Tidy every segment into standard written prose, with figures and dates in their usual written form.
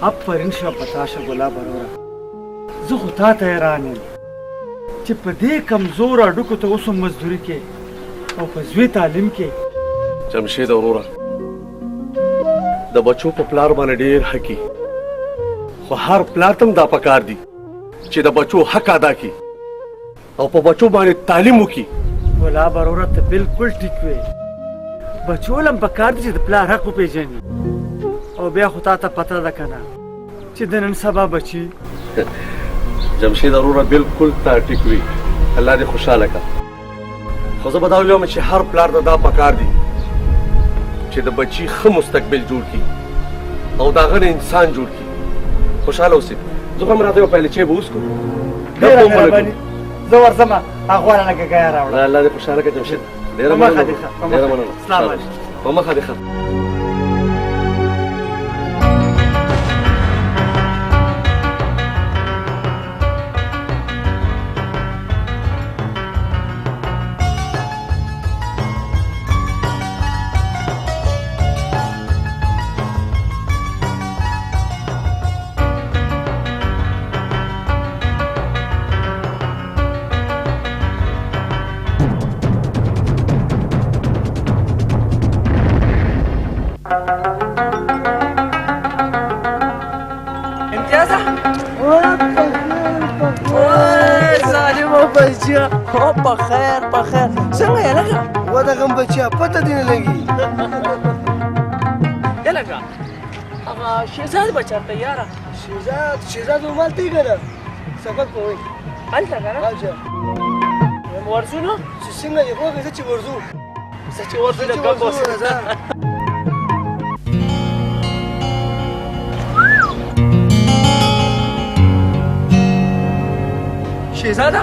افرین شه په تا شه ګلاب وروره. زه خو تا ته حیران یم چې په دې کمزور هډوکو ته اوس هم مزدوري کې او په زوی تعلیم کې. جمشید وروره، د بچو په پلار باندې ډېر حقي، خو هر پلار ته هم دا پکار دي چې د بچو حق ادا کړي او په بچو باندې تعلیم وکړي. ګلاب وروره ته بالکل ټیک وې. بچو له هم پکار دي چې د پلار حق وپېژني. او بیا خو تا ته پته ده که نه چې د نن سبا بچي. جمشید وروره بالکل تا ټیک وي، الله دې خوشحاله کړه. خو زه به دا ویلم چې هر پلار ته دا پکار دي چې د بچي ښه مستقبل جوړ کړي او د هغه انسان جوړ کړي. خوشحاله اوسئ. زه هم راته یو پیالې چای به وڅښو. ډېره مهرباني. زه ورځم هغه غوره نه ګګیا راوړه. الله دې خوشحاله کړه جمشید. ډېره مننه. ډېره مننه. سلام علیکم. په مخه دې ښه. بخیر بخیر. څنګه یې لږه ودغه بچیا پته دې نه لګي. یې لږه هغه شهزاد به چېرته یاره؟ شهزاد همالته یې که نه سبق به وایي هلته که نه؟ اچھا ورځو نو چې څنګه یې وایي زه چې ورځو زه چې ورځو نه ګپ اوسم. شهزاده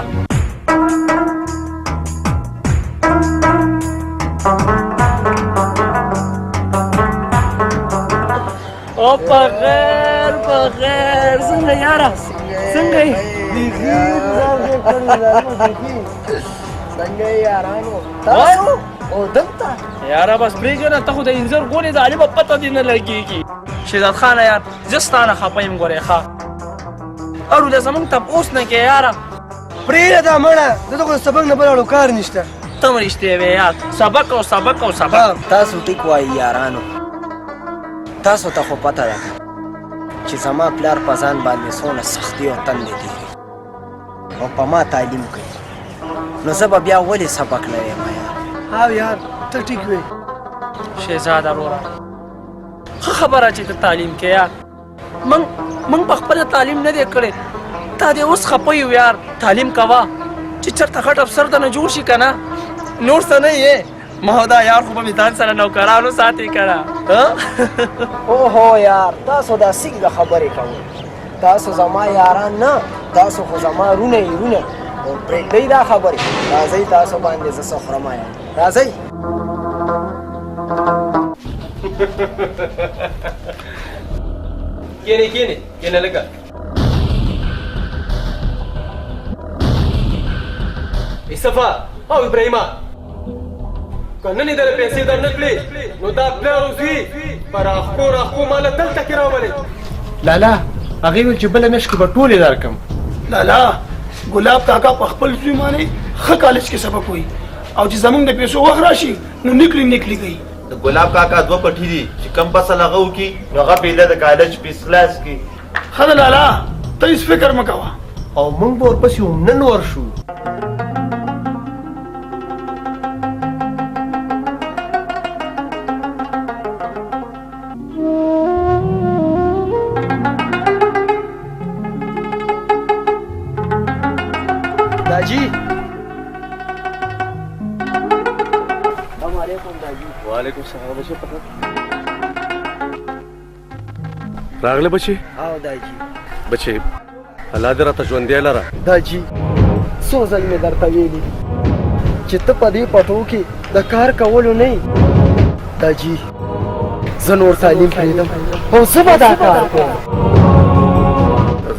او بخیر بخیر. څنګه یاره؟ څنګه یې؟ څنګه یې یارانو تاسو او دلته؟ یاره بس پرېږده نه، ته خو د انځر ګولې د علي به پته دې نه لګېږي. شهزاد خانه یار زه ستا نه خفه یم ګورې ښه. اړو د زمونږ تپوس نه کې یاره. پرېږده دا مړه دلته خو د سبق نه بل اړو کار نشته. ته هم رښتیا وې یار. سبق او سبق او سبق. تاسو ټیک وایي یارانو. تاسو ته خو پته ده چې زما پلار په ځان باندې څونه سختي او تندې تېري او په ما تعلیم کوي، نو زه به بیا ولې سبق نه یم یار؟ او یار ته ټیک وې. شهزاده وروره ښه خبره چې ته تعلیم کې یار. موږ په خپله تعلیم نه دی کړی. تا دې اوس خفه یو یار. تعلیم کوه چې چېرته غټ افسر ته نه جوړ شي که نه. نور څه نه یې مهودا یار خو به مې ځان سره نوکرانو ساتي که نه. اوهو یار تاسو دا څنګه خبرې کوئ؟ تاسو زما یاران نه، تاسو خو زما رونه یې رونه. او پرېږدئ دا خبرې. راځئ تاسو باندې زه څه خورم یار. راځئ. کېنه لږه. صفا او ابراهیمه که نن یې دله پیسې در نه کړې نو دا پلار او زوی په راخپو ماله دلته کې راولئ. لالا هغې ویل چې بله میاشت کې به ټولې درکړم. لالا ګلاب کاکا په خپل زوی باندې ښه کالج کې سبق وایي او چې زمونږ د پیسو وخت راشي نو نکلي کوي. د ګلاب کاکا دوه پټي دي چې کم فصل هغه وکړي نو هغه پیله د کالج فیس خلاص کړي. ښه ده لالا ته هېڅ فکر مه کوه. او موږ به ورپسې هم نن ورشو. داجی السلام علیکم داجی. وعلیکم السلام. بچې پخه راغله بچې؟ او داجی بچې الله دې راته ژوندی لره. داجی څو ځل مې درته ویلي چې ته په دې پټو کې د کار کولو نه یې. داجی زه نور تعلیم پرېږدم او زه به دا کار کوم.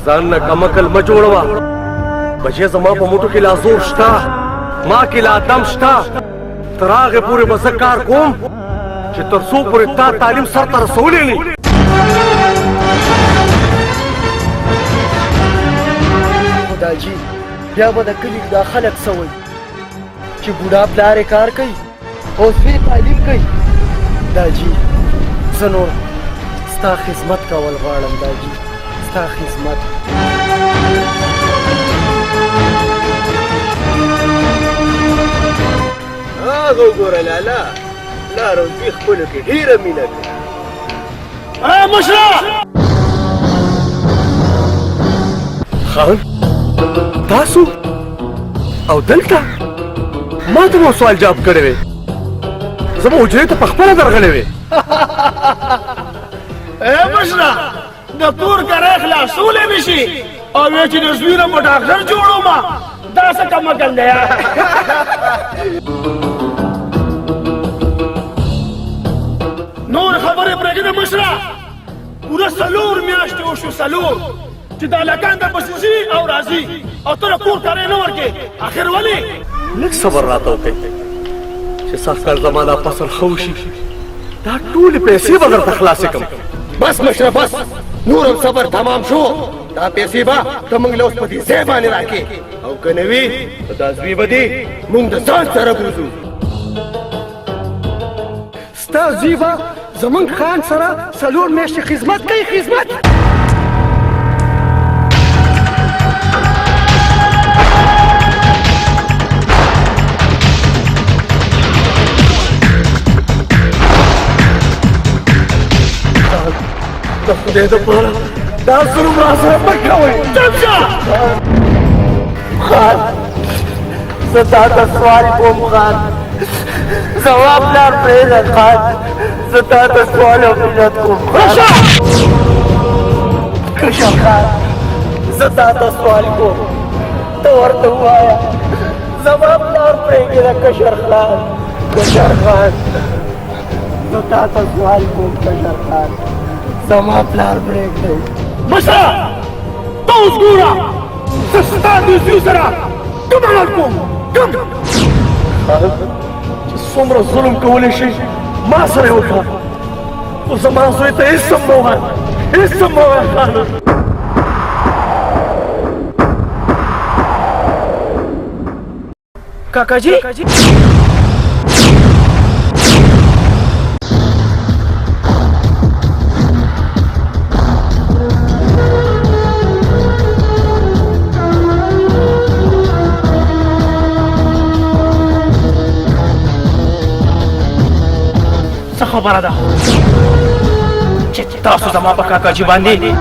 ځان نه کم عقل مه جوړوه. بچې زما په موټو کې لا زور شته، ما کې لا دم شته. تر هغې پورې به زه کار کوم چې تر څو پورې تا تعلیم سر ته رسولی نه داجي بیا به د کلي دا خلک څه وایي چې بوډا پلار یې کار کوي او زوی تعلیم کوي. داجي زه نور ستا خدمت کول غواړم داجي، ستا خدمت. هغه وګوره لالا پلار او زوی خپلو کې ډېره مینه کوي. مشره خان تاسو او دلته ما ته مو سوال جواب کړی وی، زما حجرې ته په خپله درغلی وې. مشره د کور کری خلاصولی مې شي او وی چې د زوی نه په ډاکټر جوړومه دا څه کمکل دی. نور خبرې پرېږده مشره، پوره 4 میاشتې وشو 4 چې دا هلکان درپسې ځي او راځي او ته د کور کاری نه ورکې. اخر ولې؟ لږ صبر راته وکړئ چې سږ کال زما دا فصل ښه وشي، دا ټولې پیسې به درته خلاصې کړم. بس مشره بس، نور هم صبر تمام شو. دا پیسې به ته موږ له اوس په دې ځای باندې راکې او که نه وي نو دا زوی به دې موږ د ځان سره بوځو. ستا زوی به زموږ خان سره 4 میاشتې خدمت کوي. خدمت د خدای دپاره دا ظلم راسره مه کوئ. خان زه تا ته سوال کوم خان، زما پلار پرېږده خان، زه تا ته سوال او منت کوم کشر خان، زه تا ته سوال کوم ته ورته ووایه زما پلار پرېږده کشر خان. کشر خان زه تا ته سوال کوم کشر خان، زما پلار پرېږدئ. مشره ته اوس ګوره زه ستا د زوی سره کوم عمل کوم. کوم چې څومره ظلم کولی شي ما سره یې وکړه، خو زما زوی ته هېڅ هم مه وایه، هېڅ هم مه وایه خانه. کاکاجي خبره ده چې تاسو زما په کاکاجي باندې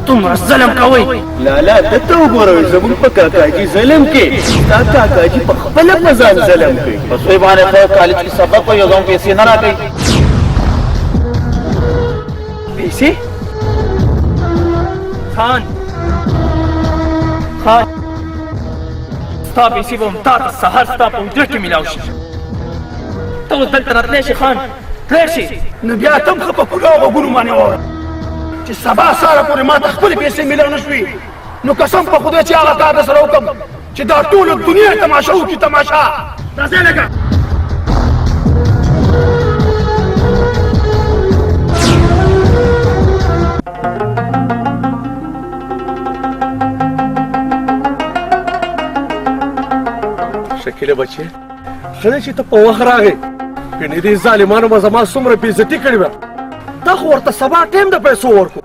دومره ظلم کوئ. لالا ته ته وګوره زموږ په کاکاجي ظلم کې ستا کاکاجي په خپله په ځان ظلم کوي. په زوی باندې خو کالج کې سبق وایي او زموږ پیسې نه راکوي. پیسې؟ خان ستا پیسې به هم تا ته سهار ستا په حجره کې میلاو شي. ته اوس دلته راتلی شي خان، تلی شي. نو بیا ته هم ښه په پوله او غوږونو باندې واوره چې سبا سهاره پورې ما ته خپلې پیسې میلاو نه شوې نو قسم په خدای چې هغه کار درسره وکړم چې دا ټوله دنیا تماشا وکړي. تماشا راځئ لږه شکیله بچې، ښه دی چې ته په وخت راغې، کنې دې ظالمانو به زما څومره بېعزتي کړې وه. دا خو ورته سبا ټایم د پیسو ورکړو.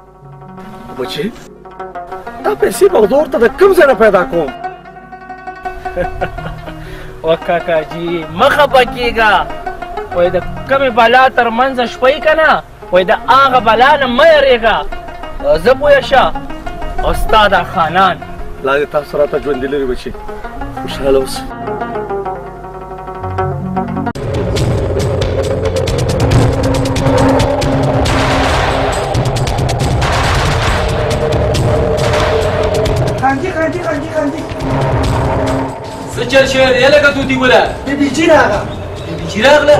بچې دا پیسې به زه ورته د کوم ځای نه پیدا کوم؟ و کاکاجي مه خفه کېږه، وایي د کومې بلا تر منځه شپئ که نه، وایي د هغه بلا نه مه یېرېږه. زه پوه شه او ستا دا خانان لا دې تاسو راته ژوندي لري بچې، خوشحاله اوسئ. څه چل شوی دی لکه توتي ګله؟ بیبیجي راغله. بیبیجي راغله؟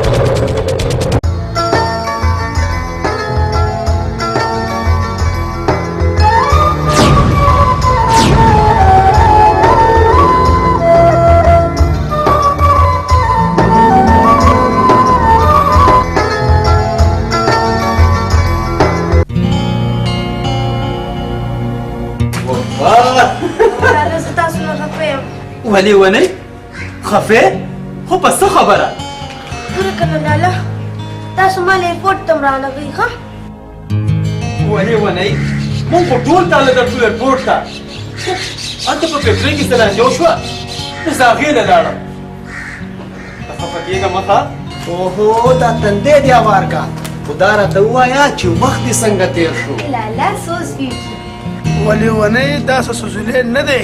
ولې ونی خفه خو په څه خبره ګوره کنه لالا تاسو ما ایرپورټ ته رانغی ښه ولې ونی مونږ په ټول تاله درځو ایرپورټ ته انته په فکرې کې څه راځو شو زه هغې له لاړم خفه کېږه مخه اوهو دا تندې دی اوار کا خدا راته ووایه چې وخت دې څنګه تېر شو لالا سو سویټ ولې ونی دا سوزولې نه دی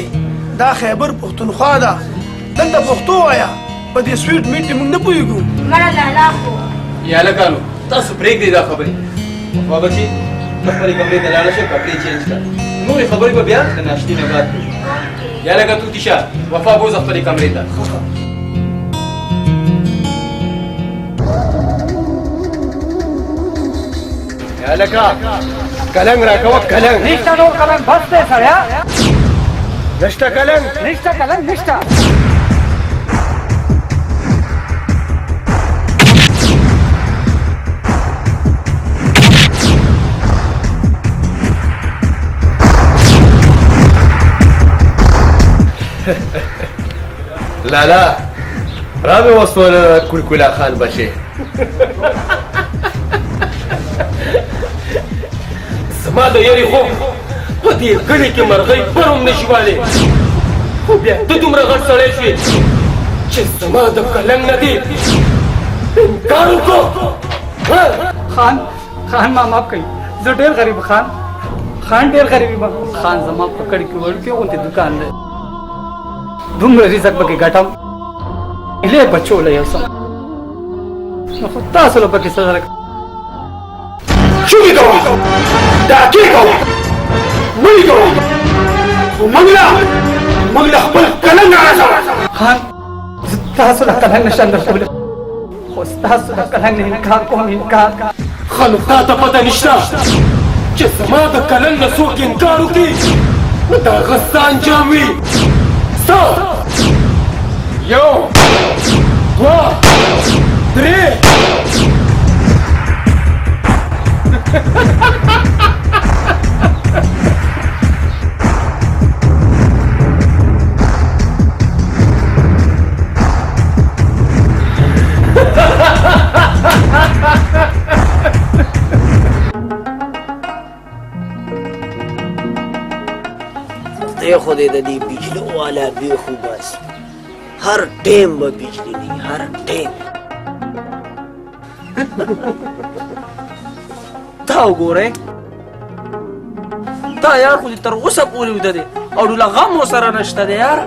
دا خیبر پښتونخوا ده دلته پښتو وایه په دې سویټ میټ کې موږ نه پوهېږو مړه لالا خو یا لکانو تاسو پرېږدئ دا خبرې وفا بچي ته خپلې کمرې ته لاړه شه کپړې چینج کړه نورې خبرې به بیا د ناشتې نه بعد کوو یا لکه توتیشه وفا بوځه خپلې کمرې ته یا لکه کلنګ راکوه کلنګ نشته نور کلنګ بس دی سړیا نشته کلنګ نشته کلنګ نشته لالا را مې وسوله کلکلا خان بچې زما د یاري خوب په دې کلي کې مرغۍ پر هم نشي والی خو بیا ته دومره غټ سړی شوې چې زما د کلنګ نه دې انکار وکړو خان ما معاف کړئ زه ډېر غریب خان ډېر غریب یم خان زما په کړي کې وړوکی غوندې دکان دی دومره رزق پکې ګټم هیلې بچو له یو څه نو خو تاسو له پکې څه درک شوګي کوه دا کې کوه مړی کوه خو موږ له خپل کلنګ راځو خان زه تاسو له کلنګ نشم درکولی خو ستاسو له کلنګ نه انکار کوم انکار ښه نو تا ته پته نشته چې زما د کلنګ نه څوک انکار وکړي نو د هغه ستا انجام وي څه یو دوه درې خو دې د دې بجلو والا بیخو بس هر ټیم به بجلی نه هر ټیم تا وګورئ دا یار خو دې تر اوسه پورې ویده دی او ډوله غم ورسره نشته دی یار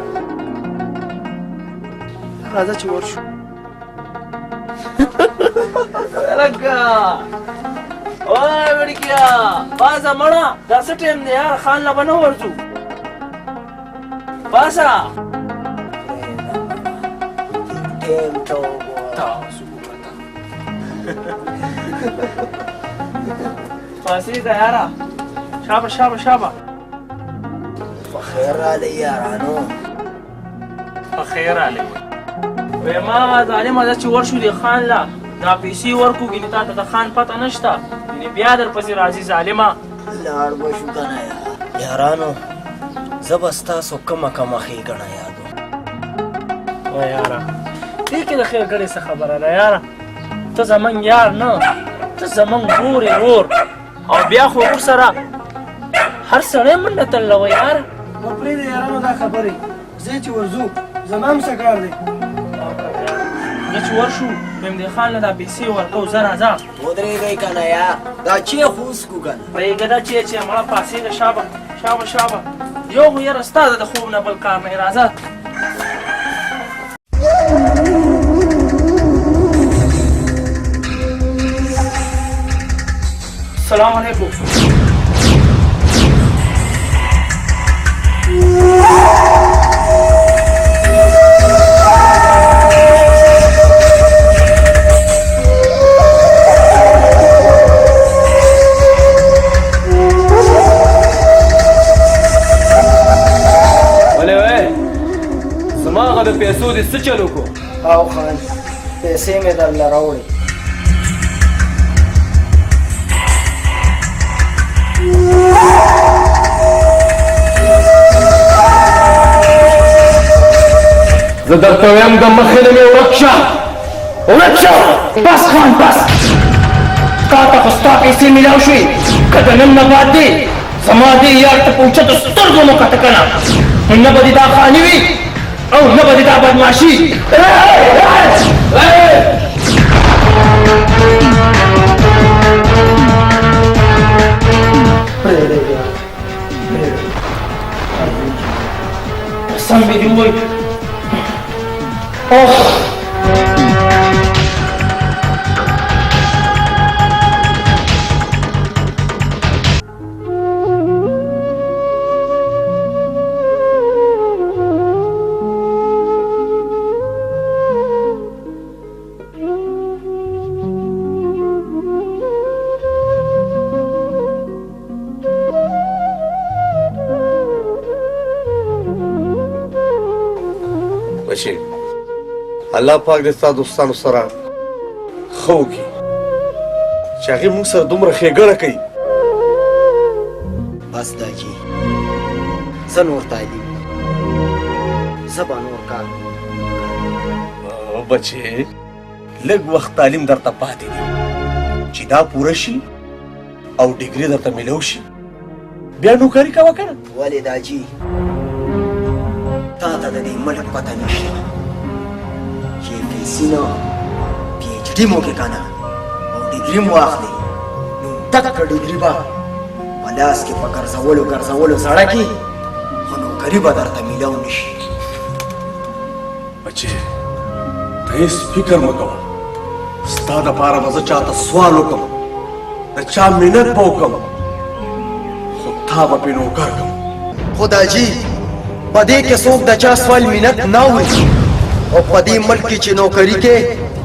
راځه چې ورشو لکه وای وړکیا بازه مړه دا څه ټیم دی یار خان له به نه ورځو باسه ټیم ته وګوره پاسېږه یاره شابه شابه شابه په خیر رالی یارانو په خیر رالی وی ما ظالمه ده چې ورشو دې خان له دا پیسې ورکو ګینې تا ته د خان پته نشته ګینې بیا درپسې راځي ظالمه لاړ به شو که نه یارانو زه به ستاسو کمه ښېګڼه یادو و یاره دې کې د ښېګڼې څه خبره ده یاره ته زمونږ یار نه ته زمونږ ورور یې ورور او بیا خو ورور سره هر سړی منډه تلله و یاره نو پرېږده یارانو دا خبرې ځئ چې ورځو زما هم څه کار دی زه چې ورشو ممدې خان له دا پیسې ورکو زه راځه ودرېږئ که نه یار دا چیخ وڅکو که نه پرېږده دا چې مړه پاسېږه شابه شابه شابه یو خو یاره ستا د خوب نه بل کار نه راځه السلام علیکم د پیسو دې څه چل وکړو او خان پیسې مې درله راوړې زه درته وایم د مخې نه مې ورک شه ورک شه. بس خان بس تا ته خو ستا پیسې میلاو شوې که د نن نه بعد دې زما دې یار ته په اوچتو سترګو مه کته که نه نه به دې دا خاني وي او نه به دې دا بدماشي. قسم مې دې ووایي بشیر الله پاک دې ستا دوستانو سره ښه وکړي چې هغې موږ سره دومره ښېګڼه کوي. بس داجي زه نور تعلیم زه به نور کار بچې لږ وخت تعلیم درته پاتې دی چې دا پوره شي او ډیګري درته میلاو شي بیا نوکري کوه که نه. ولې داجي تا ته د دې ملک پته نشته چې پیسې نه پی ایچ ډي مو کې که نه او ډیګري مو واخلې نو دکه ډیګري به په لاس کې په ګرځولو زړه کې خو نوکري به درته میلاو نشي. بچې ته هېڅ فکر مه کوه ستا دپاره به زه چاته سوال وکړم د چا منت به وکړم خو تا به پرې نوکر کړم. خو داجي په دې کې څوک د چا سوال منت نه اوري او په دې ملک کې چې نوکري کې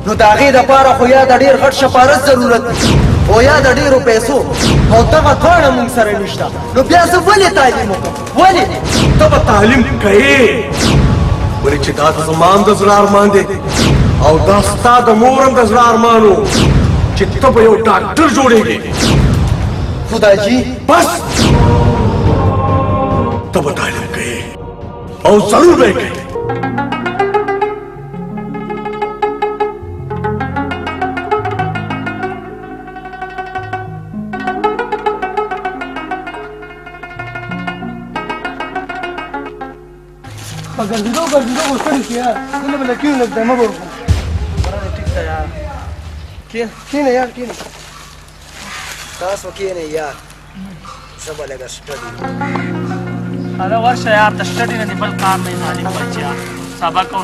نو د هغې دپاره خو یا د ډېر غټ شپارت ضرورت دی او یا د ډېرو پیسو او دغه دواړه موږ سره نشته نو بیا زه ولې تعلیم وکړم ولې ته به تعلیم کوې ولې چې دا د زما هم د زړه ارمان دی او دا ستا د مور هم د زړه ارمان و چې ته به یو ډاکټر جوړېږې. خو داجي بس ته به تعلیم کوې او ضرور به یې کوې. ګرځېدو خو ستړي شو یار دلته به لکېنو لږ دمه به ورکړو. ټیک ده یار کښېنه یار کښېنه. تاسو کښېنئ یار زه به لږه سټډي هله ورشه یار د سټډي نه دې بل کار نه تعلیم بچیا سبق او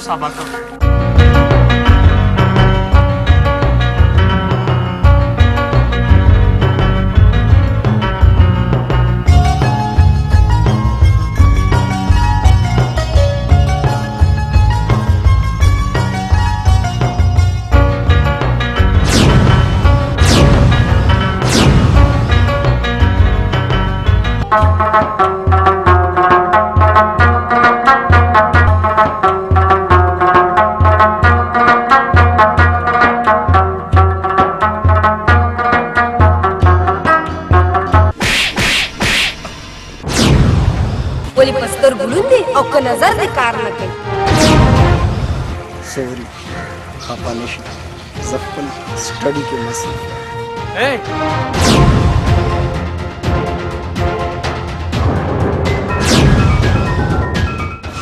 ولې په سترګو ړوند دی او که نظر دې کار نه کوي. سوري خفه نه شي زه خپل سټډي کې مصروف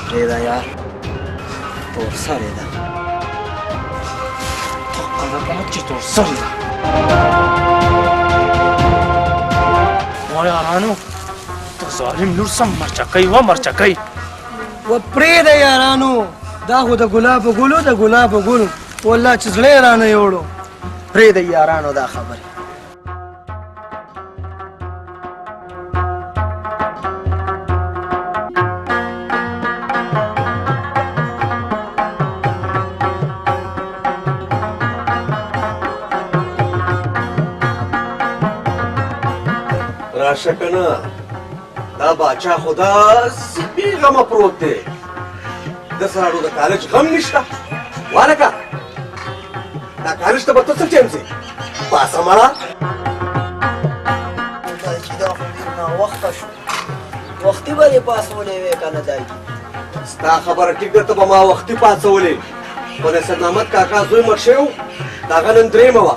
پرېږده یار تور سرې ده چې تور سرې ده. وای یارانو د ظالم لور سم مرچکۍ و مرچکۍ و پرېږده یارانو دا خو د ګلابو ګلو والله چې زړه یې رانه یوړو. پرېږدئ یارانو دا خبرې راشه که نه دا باچا خو داسې بېغمه پروت دی د سره د کالج غم نشته. والکه دا کالج ته به ته څه ټایم ځې باسه مړه چې دا خو ډېر ناوخته شو وختي به دې پاسولی وې که نه دای ستا خبره ټیک ده ته به ما وختي پاڅولې خو د سرنامت کاکا زوی مړ شوی و د هغه نن درېیمه وه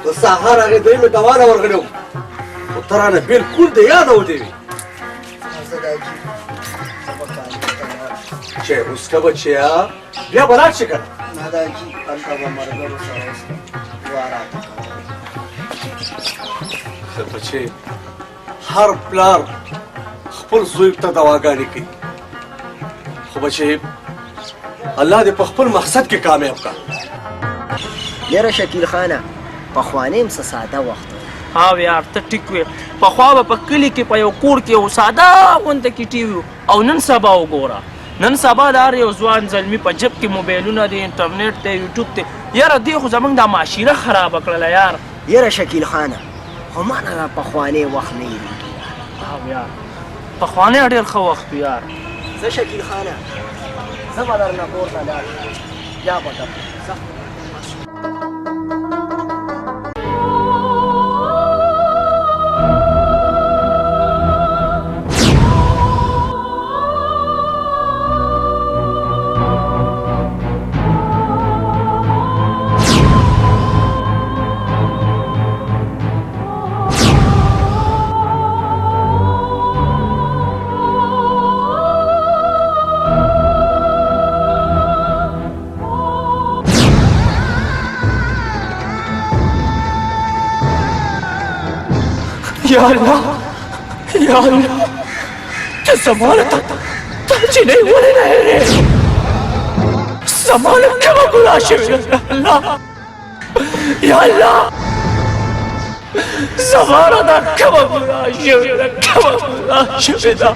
د سهار هغې درېیمې دواله ورغلی وم خو ته رانه بلکل د یاده ودې وې چې اوسکه بچیا بیا به لاړ شي که نه داجي هلته به ملګرو سره اوسم دعا راته کوه بچې هر پلار خپل زوی ته دواګانې کوي خو بچې الله دې په خپل مقصد کې کامیاب کړه یاره شکیل خانه پخوانۍ هم څه ساده وخت و ها یار ته ټیک وې پخوا به په کلي کې په یو کور کې یو ساده غونډه کې ټي وي او نن سبا وګوره نن سبا د هر یو ځوان زلمي په جب کې موبایلونه دي انټرنیټ دی یوټیوب دی یاره دې خو زموږ دا معاشره خرابه کړله یار یاره شکیل خانه خو ما نه دا پخوانۍ وخت نه هېرېږي ها یار پخوانی ډېر ښه وخت و یار زه شکیل خانه زه به درنه پورته لاړ شم بیا به درته یا الله یا الله ته زما له تا جینۍ ولې نه هېرې زما له کومه ګناه شوې ده الله یا الله زما له دا کومه ګناه شوې ده کومه ګناه شوې ده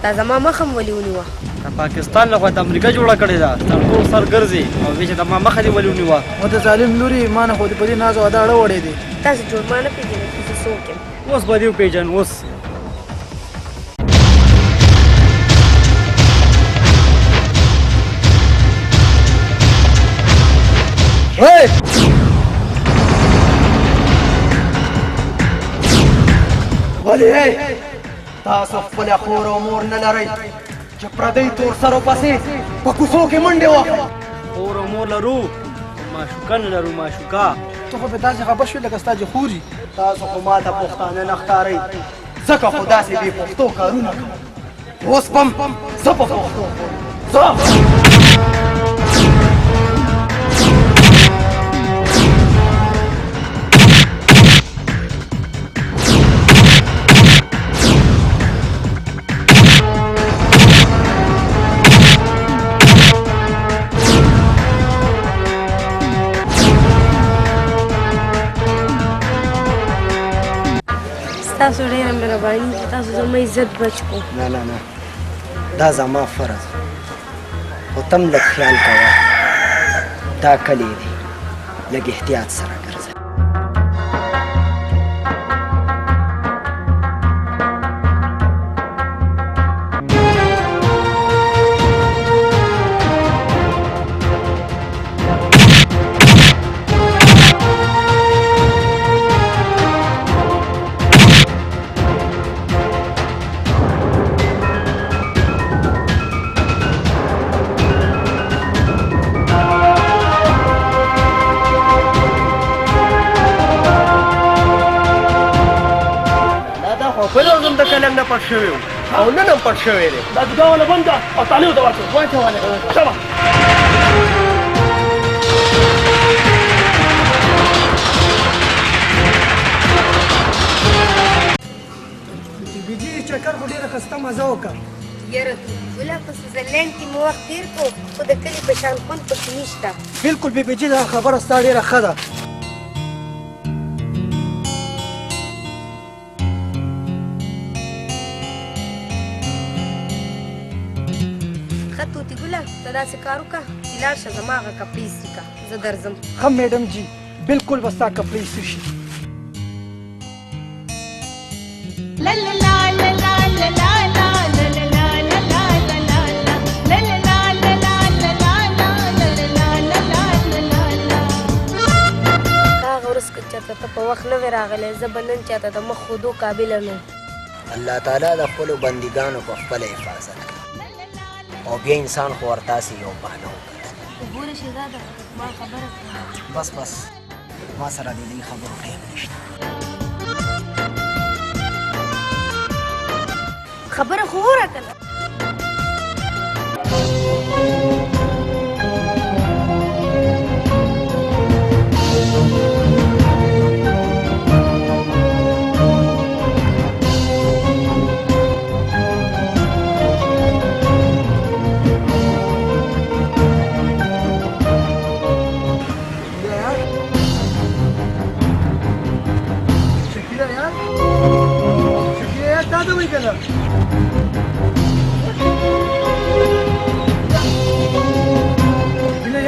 دا زما مخه م ولې ونیوه د پاکستان لخوا د امریکا جوړه کړې ده تر ټول سر ګرځي او وی چې د ما مخه دې ولې ونیوه او د ظالم لوري ما نه خو د په دې ناز او ادا اړه وړې دي تاسو جوړ ما نه پېژنئ چې زه څوک یم اوس به دې وپېژن اوس ولې تاسو خپله خور او مور نه لرئ چې پردی تور سرو پسې په کوڅو کې منډې واخلئ خور او مور لرو معشوقه نه لرو معشوقه ته خو به داسې خفه شوې لکه ستا جخوري تاسو خو ما ته پښتانه نه ښکارئ ځکه خو داسې بې پښتو کارونه کوم اوس بم زه په پښتو زه تاسو ډېره مهرباني تاسو زما عزت بچ کو نه نه نه دا زما فرض خو تم لږ خیال کوه دا کلی دی لږ احتیاط سره ګرځه د کلم نه پټ شوی او نن هم پټ شوی دی دا دغه بنده او تعلیم ته واچو شبا بیجي چکر خو ډېره ښایسته مزه وکړه یاره ګله په سویزرلینډ کې مو وخت تېر کړو خو د کلي په شان خوند پکې نشته بلکل بې بیجي دا خبره ستا ډېره ښه ده ښه طوطي ګله ته داسې کار وکړه چې لاړ شه زما هغه کپړې ایستې کړه زه درځم ښه میډم جي بالکل به ستا کپړې ایسته شي هغه ورځ که چېرته ته په وخت نه وې راغلی زه به نن چاته د مخ ښودو قابله نه وم. الله تعالی د خپلو بندګانو په خپله حفاظت کوي او بیا انسان خو ورتاسې یو بهانه وکړي. ګوره شهزاده ما خبره کړه. بس ما سره د دې خبرو ټیم نشته. خبره خو وره کنه.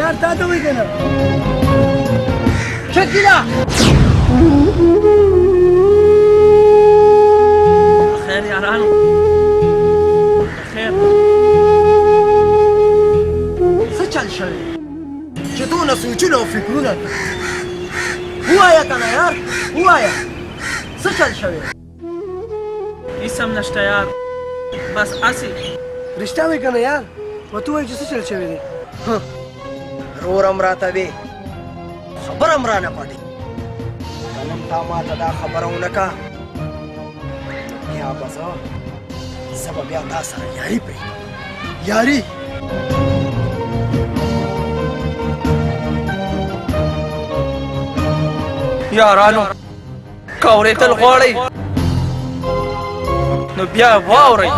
یار تا ته وایي که نه شکیلا خیر یارانو خیر څه چل شوی چې دونه سوچونه او فکرونه ووایه که نه یار ووایه څه چل شوی هیڅ هم نشته یار بس هسې رښتیا وایي که نه یار ورته ووایه چې څه چل شوی دی رور هم راته وې خبره هم رانه پټې که نن تا ما ته دا خبره ونه کړه بیا به زه به بیا تا سره یاري پرېږدم یاري یارانو که اورېدل غواړئ نو بیا واورئ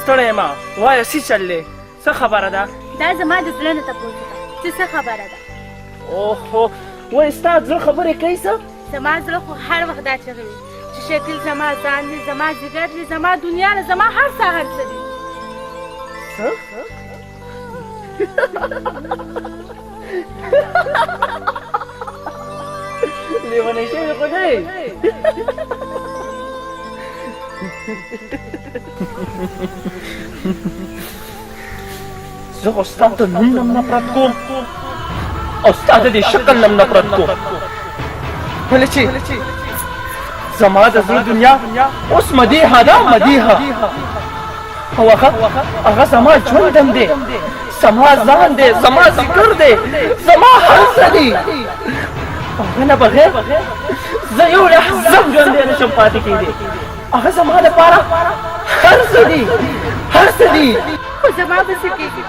ستړی یم وایه څه چل دی څه خبره ده دا زما د زړه نه تپوس ده چې څه خبره ده. اوهو وایي ستا زړه خبرې کوي څه زما زړه خو هر وخت دا چغې وي چې شکل زما ځان دی زما جګر دی زما دنیا ده زما هر څه هر څه دی. لیونی شوې خو نه یې زه خو ستا د نوم نه نفرت کوم او ستا د دې شکل نه نفرت کوم ولې چې زما د زړه دنیا اوس مدیحه ده مدیحه او هغه زما ژوندم دی زما ځان دی زما ذکر دی زما هر څه دی هغه نه بغیر زه یو لحظه هم ژوندی نشم پاتې کېدی هغه زما دپاره هر څه دي هر څه دي خو زما به څه کېږي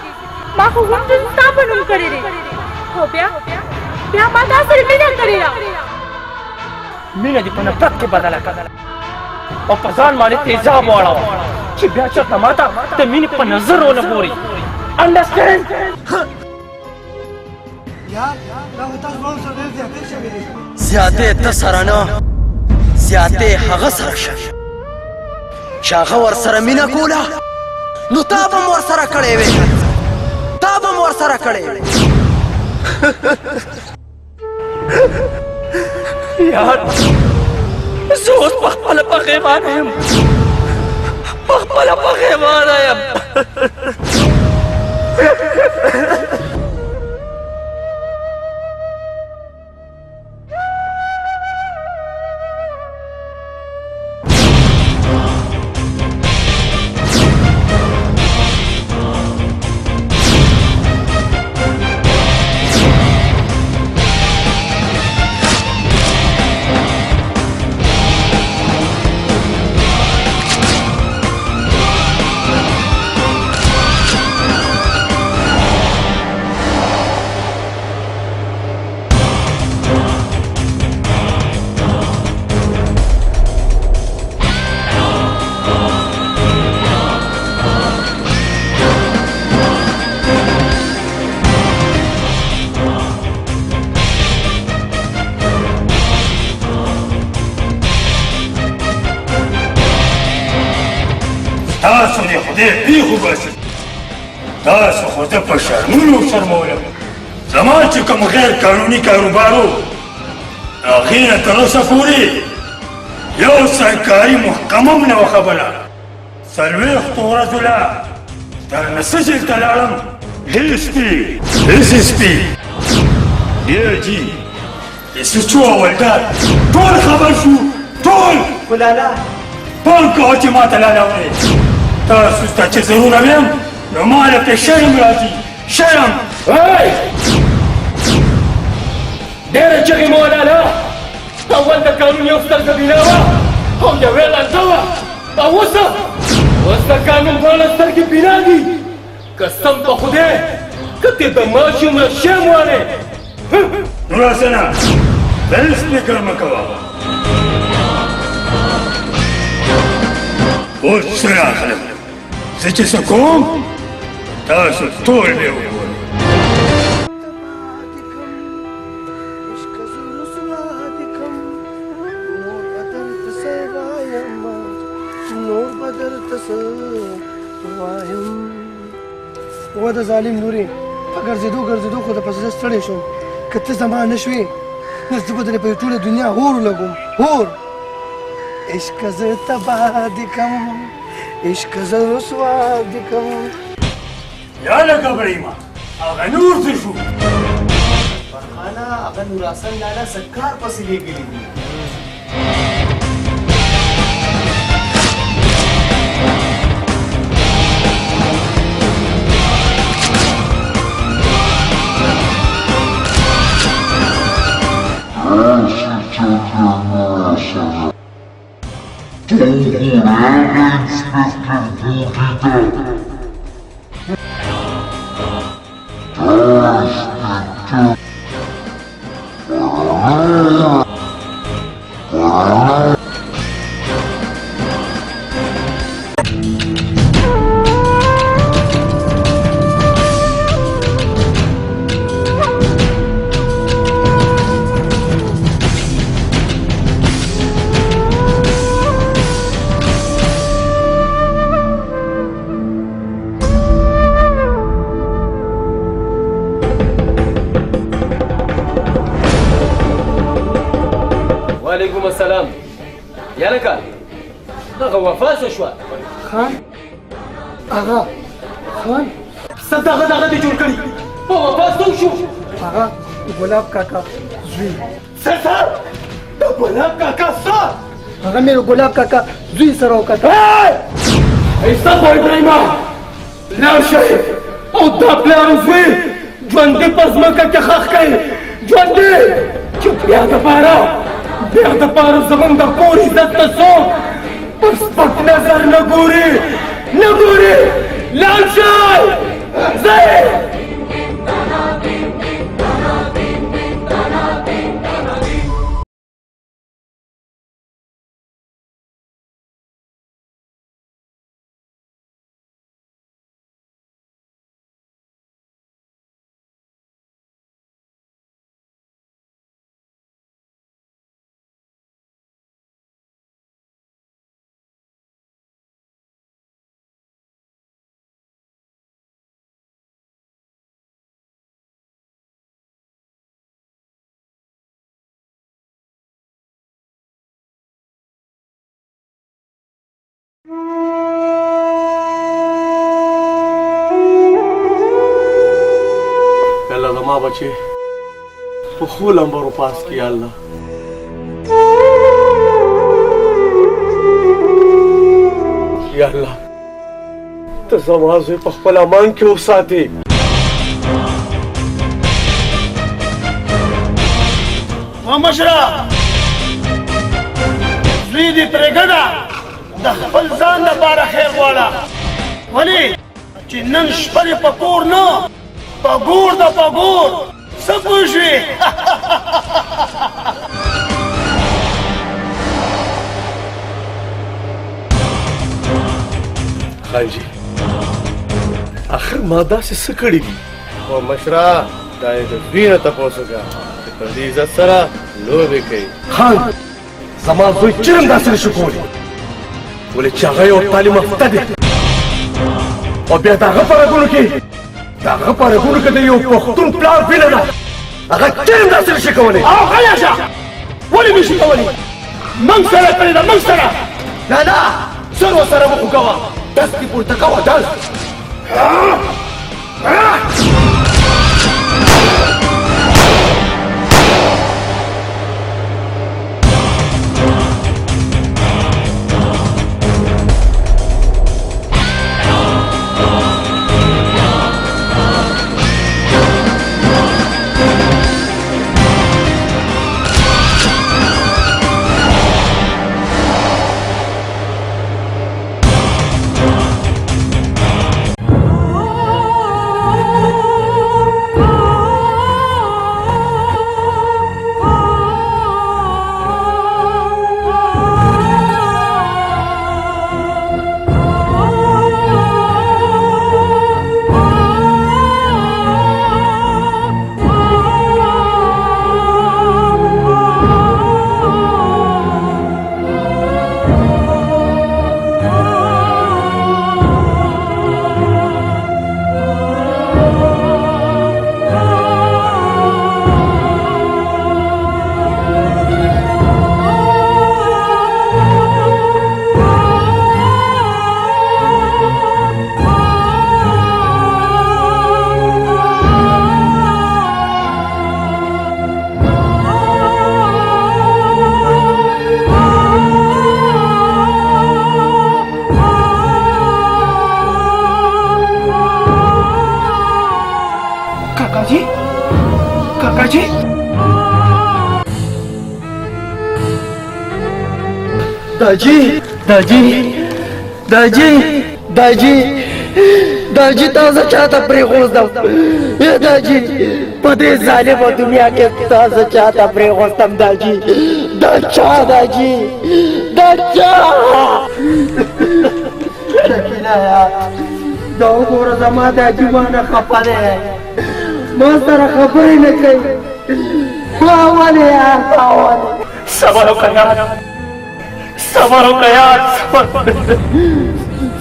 ما خو غوښتل ستا په نوم کړی دی خو بیا ما تا سره مینه کړې ده. مینه دې په نفرت کې بدله کړه او په ځان باندې تیزاب واړوه چې بیا چېرته ما ته د مینې په نظر ونه ګوري انډرسټینډ یار دا خو تا زما سره ډېر زیاتې شوی دی زیاتې ته سره نه زیاتې هغه سره شوي چې هغه ورسره مینه کوله نو تا به م ورسره کړې وې تا به م ورسره کړې وې یار زه اوس پخپله پښېمانه یم پخپله پښېمانه یم تاسو دې خدای پیښو باسي تاسو خو زه په شرمونو شرمولم زمان چې کوم غیر قانوني کاروبارو هغې نه تر اوسه پورې یو سرکاري محکمه هم نه وه خبره. 40 ورځو لا درنه سجل ته لاړم. SSP DIG SHO اولداد ټول خبر شو، ټول. ولالا پام کوه چې ما ته لالا وایې. تاسو ته چې ضرور ویم نو ما له پې شرم راځي، شرم. ډېره چغې مه ولاله. اول د قانون یو ستر زبینه وه او یوې لنده وه، او اوس د قانون دواړه سترګې بینا دي. قسم په خدای که ته د ماشوم له شیم وانې. نو راسه نه، هېڅ فکر مه کوه. اوس څه راغلم، زه چې څه کوم تاسو ټول بیا وګورئ. و د ظالم لورې په ګرځېدو خو د پسې زه ستړی شوم. که ته زما نه شوې نو زه به درې په ټوله دنیا هور ولګوم، هور. عشق زه تباه دې کړم، عشق زه رسوا دې کړم. یا لکه ابراهیمه هغه نور څه شو؟ فرخانه هغه نورحسن لالا سکار پسې لېږلي دي. وعلیکم السلام. یلکه دغه وفا څه شوه؟ خان آغا خان څه دغه دې جوړ کړي په وفا څه شو؟ آغا ګلاب کاکا زوی. څه د ګلاب کاکا څه؟ هغه مې ګلاب کاکا زوی سره وکتل. ایسته خو ابراهیمه لاړ شئ او دا پلار زوی ژوندي په ځمکه کې ښخ کړئ، ژوندي، چې بیا دپاره زموږ د کور عزت ته څوک په سپک نظر نه ګوري. لاړ شئ، ځئ. الله زما بچې په ښو لمبرو پاس کړي الله. یا الله ته زما زوی په خپل امان کې وساتې. مشره زوی دې پرېږده، د خپل ځان لپاره خیر غواړه. ولې چې نن شپه دې په کور نه په ګور د په ګور. څه پوه شوې؟ خان جي آخر ما داسې څه کړي دي؟ او مشره دا یې د زوی نه تپوس وکړه چې په دې عزت سره لوبې کوي. خان زما زوی چرم داسې نشي کولی، ولې چې هغه یو تعلیم یافته دی او بیا د هغه په رګونو کې د هغه پرګونو کې د یو پښتون پلار ویله ده هغه چېرې داسې نشي کولی او خلاصه ولې نشي کولی موږ سره کړې ده موږ سره نه نه سر ورسره مه خو کوه دست دې پورته کوه دست काकाजी दाजी दाजी दाजी दाजी दाजी ताजा चाहता प्रेगोस्दम ये दाजी पदे जालिम दुनिया के ताजा चाहता प्रेगोस्दम दाजी दच्चा दाजी दच्चा शकीला यार दो गोरा जमा दाजी माना खपा दे मस्तर खबर ही नहीं कही पावाले यार पावाले सबर हो यार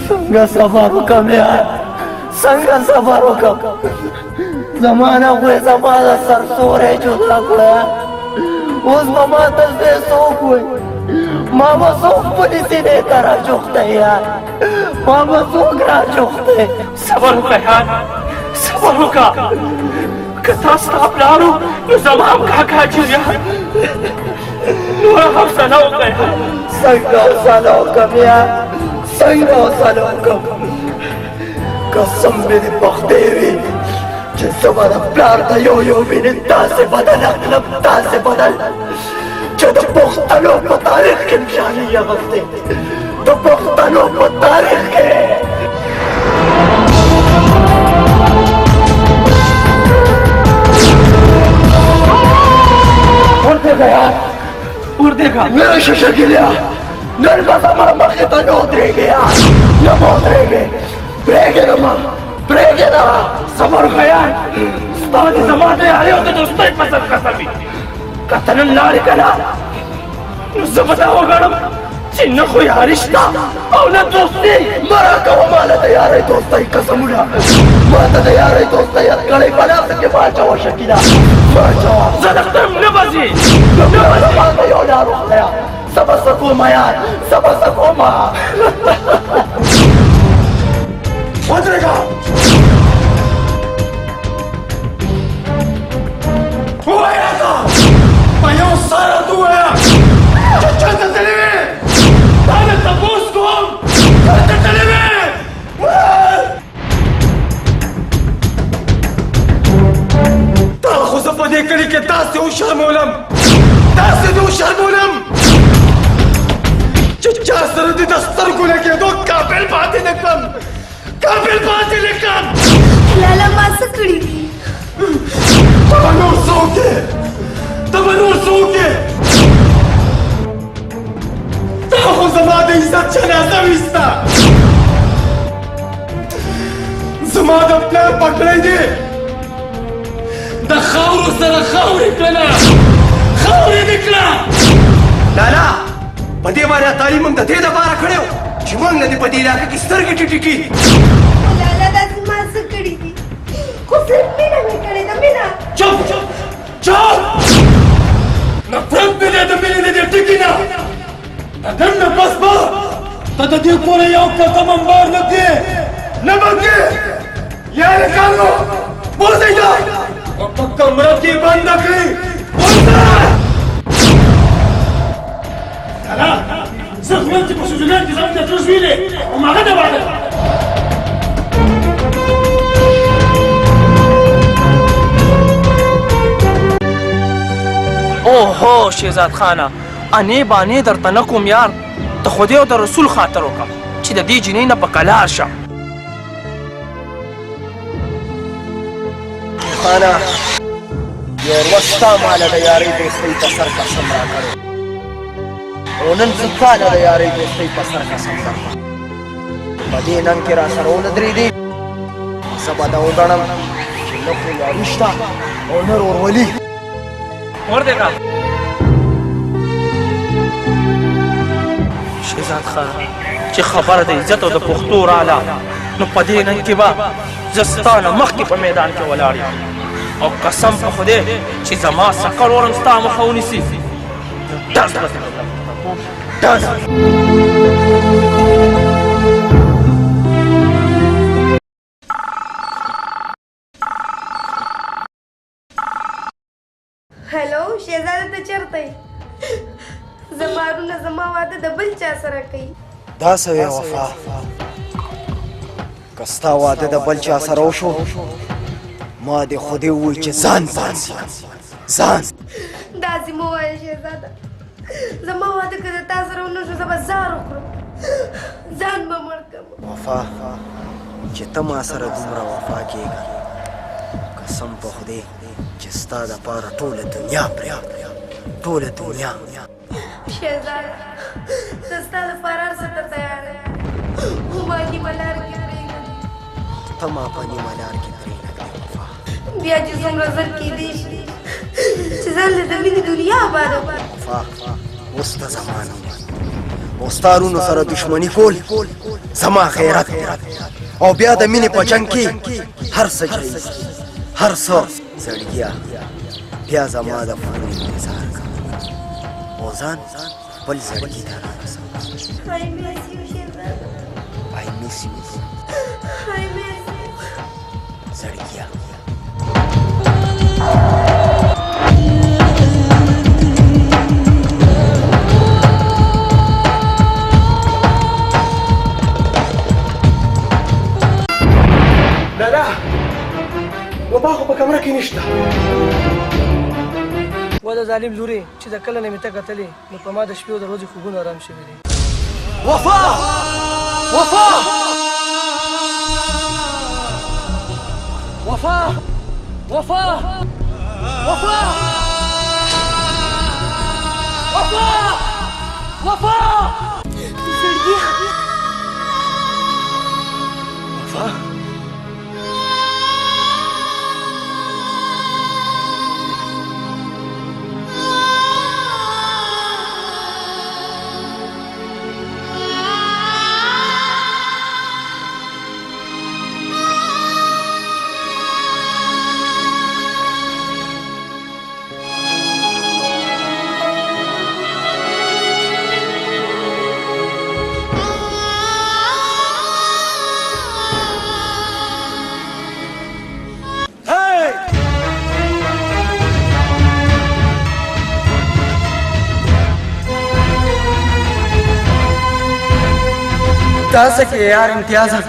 संग सबर कम यार संग सबर कम जमाना हुए जमाना सरसोर है जो लगता उस मामा तस्दे सोख हुए मामा सोख पुलिस ने तरह जोखते यार मामा सोख रहा जोखते सबर हो यार सबर हो कथास तापलारो जमाम काका जी यार नूरा हम सलाओ यार संगो सलाओ कम यार संगो सलाओ कम कसम मेरी बख्तेरी जिससे वाला प्यार था यो यो मेरे तासे बदल अगलब तासे बदल जब पुख्तलों को तारीख के निशानी या वक्ते तो पुख्तलों को तारीख के और देखा मेरा शीशा गिरा नरका हमारा मखता न उतरेंगे यार न उतरेंगे ब्रेक ना सबर गया उस्ताद जमाने आए होते तो उस्ताद पसंद कसमी कतन लाड़ करा मुझसे बताओ मैडम चिन्ह कोई रिश्ता और न दोस्ती मरा कहो माला तैयार है दोस्ता ही कसम उड़ा माता तैयार है दोस्ता यार कड़े बना सके बाचाओ शकीला बाचाओ ज़दक तुम न बसी सबक सको यार सबक सको माँ उतरेगा हुआ या था मैं सारा तू है चलते चले में ताने तबूस को चलते चले में ताख़ुज़ पदे करी के तासे उशर्मोलम तासे दो शर्मोलम चच्चा सरदी दस्तर को लेके दो काबिल बातें निकम लाला मासकड़ी तमन्नूर सोके ताहो ज़माद इज़्ज़त जनाज़ा विस्ता ज़माद अपना पकड़ेंगे दखाउर सर खाउर निकला लाला पदे वाला तालीम हम दे दबारा खड़े हो चिमंग नदी पदी इलाके की स्तर की टिकी लाला दास मासकड़ी صرف مینه مې کړې ده مینه. چپ نفرت مې دی د مینې د دې ټکي نه. د نن نه پس به ته د دې پورې یو قدم هم بار نه ږدې نه بږدې. یعنې کارنو وځئ او په کمره کې بنده کړئ. لا زه خو چې په سوزیلان کې زموږ د ترس ویلې هماغه ده باده. اوهو شهزاد خانه انې بانې درته نه کوم یار. د خدای او د رسول خاطر وکړه چې د دې جینۍ نه په کلار شه. خانه یو ورځ ستا ماله د یارۍ دوستۍ په سر قسم راکړی او نن زه تاله د یارۍ دوستۍ په سر قسم درکړم. په دې ننګ کې را سره ودرېدې زه به دا وګڼم چې نه خو یاري شته او نه ورورولي. ورده شهزاد خان چې خبره د عزت او د پښتو رااله نو په دې نن کې به زه ستا نه مخکې په میدان کې ولاړ یم او قسم په خدای چې زما سکر ورم ستا مخه ونیسي ډز به ډز. هلو شهزاده ته چېرته یې؟ زما ارونه زما واده د بل چا سره کوي. دا څه وې وفا که ستا واده د بل چا سره وشو ما دې خو دې ووایي چې ځان بانځي ځان. داسې مه وایه شهزاده. زما واده که د تا سره ونه شو زه به زار وکړم ځان به مړ کړم. وفا چې ته ما سره دومره وفا کېږه قسم په خدای چې ستا دپاره ټوله دنیا پرېږدم ټوله دنیا. شهزاده زه ستا دپاره هر څه ته تیار یم خو ما نیمه لار کې پرېږدم. ته ما په نیمه لار کې پرېنږدې وفا. بیا چې څومره زر کېدی شي چې ځان له د مینې دنیا آباده کړم. وفا اوس ته زمانه او ستا رونو سره دښمني کول زما غیرت او بیا د مینې په جنګ کې هر څه جایز هر څه زړګیا. بیا زما د فانو انتظار کوه او ځان خپل زړګي ته رارسوه. I miss you شهزاده. I miss you I miss you. زړګیا. لا وفا خو په کمره کې نشته. و د ظالم لورې چې د کله نه مې ته کتلې نو په ما د شپې او د ورځې خوبونه آرام شوي دي. وفا وفا وفا وفا وفا وفا وفا زړګیا وفا دا څه کې یار امتیازه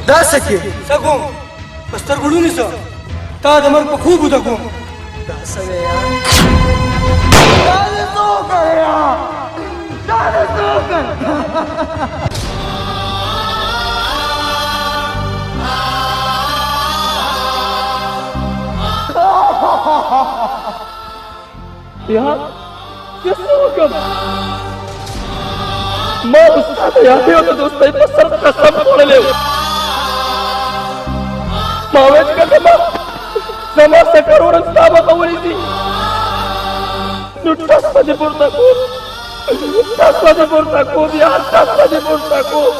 دا څه کې څه کوم په سترګو ړوند نیسه تا د مرګ په خوب وده کوم. دا څه دی یار یار زه څه وکړم؟ ما ستا د یارۍ او د دوستۍ په سر قسم خوړلی و. ما ویل که زما سکر ورځ ستا مخه ونیسي نو ټس به دې پورته کوم ټس به دې پورته کوم یار ټس به دې پورته کوم.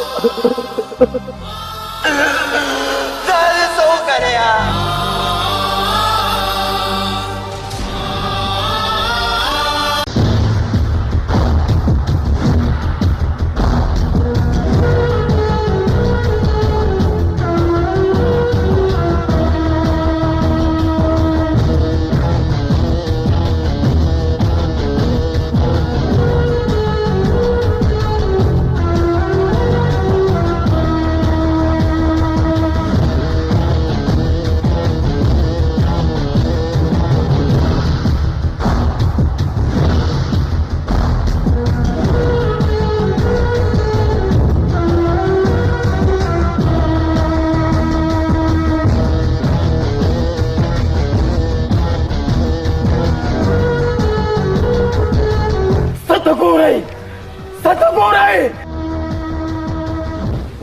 دا دې څه وکړه یار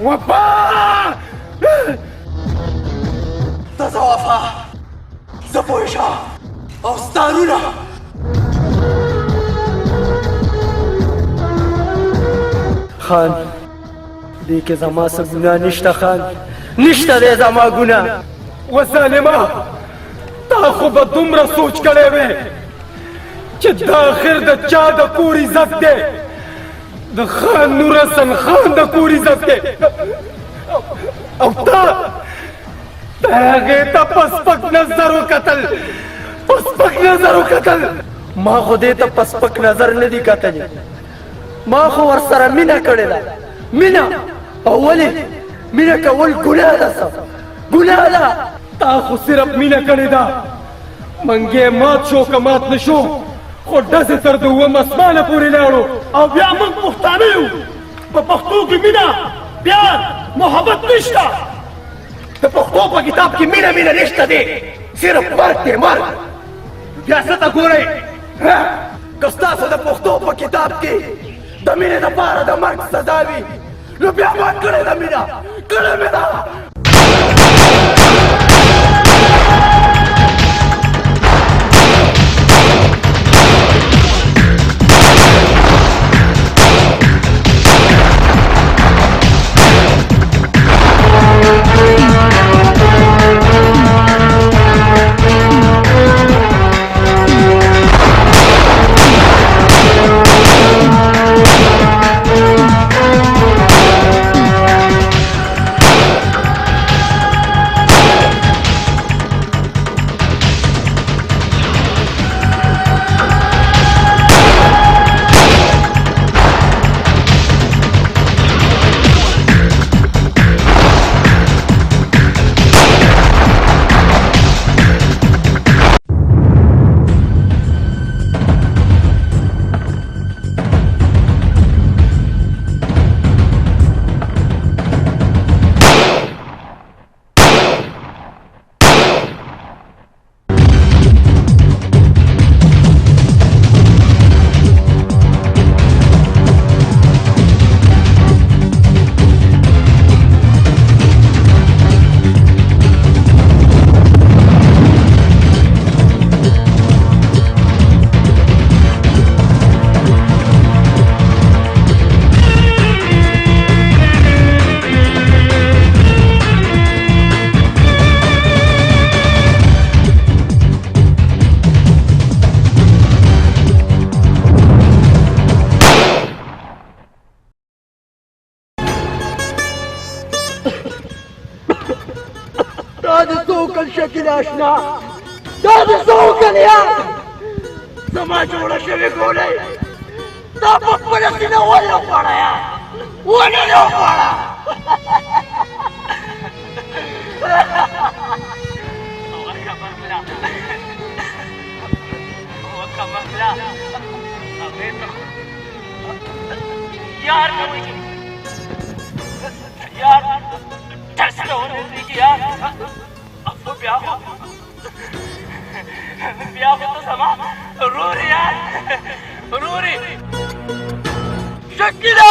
وفا ته زه وفا زه پوه شه او ستا رونه خان دې کې زما څه ګناه نشته خان نشته دی زما ګناه وظالمه تا خو به دومره سوچ کړی وې چې دا آخر د چا د کور عزت دی د خان نور حسن خان د کور عزت دی او تا هغې ته په سپک نظر وکتل په سپک نظر وکتل ما خو دې ته په سپک نظر نه دی کتلی ما خو ورسره مینه کړې ده مینه او ولې مینه کول ګناه ده څه ګناه ده تا خو صرف مینه کړې ده منګې مات شو که مات نه شو خو ډزې تر د اووم اسمانه پورې لاړو او بیا موږ پښتانه یو په پښتو کې مینه پیار محبت نشته د پښتو په کتاب کې مینه مینه نشته دی صرف مرګ دی مرګ بیا څه ته ګورئ که ستاسو د پښتو په کتاب کې د مینې دپاره د مرګ سزا وي نو بیا ما کړې ده مینه کړې مې ده دا د څو کل شکل اشنا دا د څو کل یار زما جوړه شوې ګولۍ دا په خپله سینه ولې وخوړه یار ولې دې وخوړه यार यार टेस्ट होने दीजिए यार अब ब्याह हो तो समा रो रही यार रो रही शकीला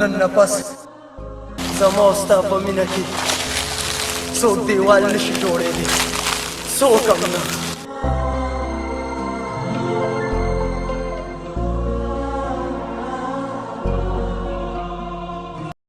نن نفس زما او ستا په مینه کې څوک دیوال نشي جوړېدی څوک هم نه